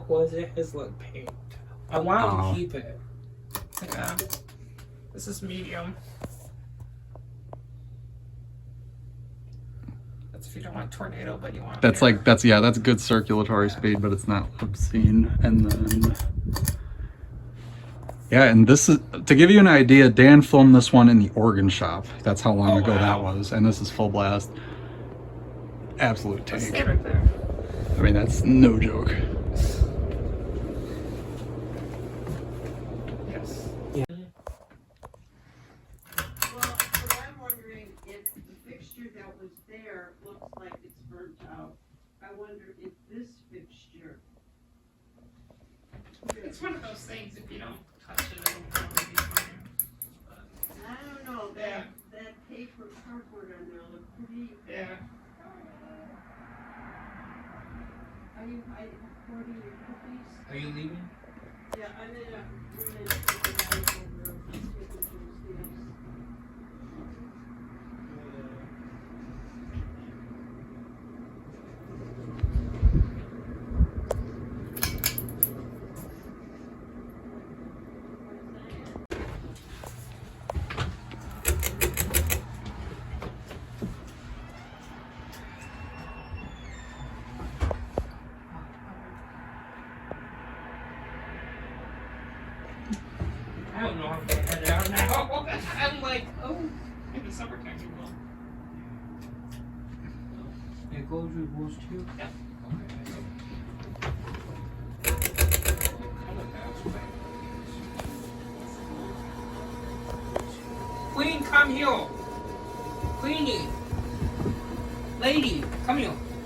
Was it his look paint? I want to keep it. Yeah. This is medium. That's if you don't want tornado, but you want. That's like that's good circulatory speed, but it's not obscene. And then and this is to give you an idea. Dan filmed this one in the organ shop. That's how long ago that was. And this is full blast. Absolute tank. Stay right there. I mean, that's no joke. Yes. Well, what I'm wondering, if the fixture that was there looks like it's burnt out, I wonder if this fixture. It's one of those things, if you don't touch it, it'll probably be fine. I don't know, that paper cardboard on there looked pretty. Yeah. Are you hoarding your cookies? Are you leaving? Yeah, I'm gonna take the knife over. Let's take it to the I don't know how to head out now. I'm like, oh, in the summertime you will. It goes with those two? Yeah. Queen, come here. Queenie. Lady, come here.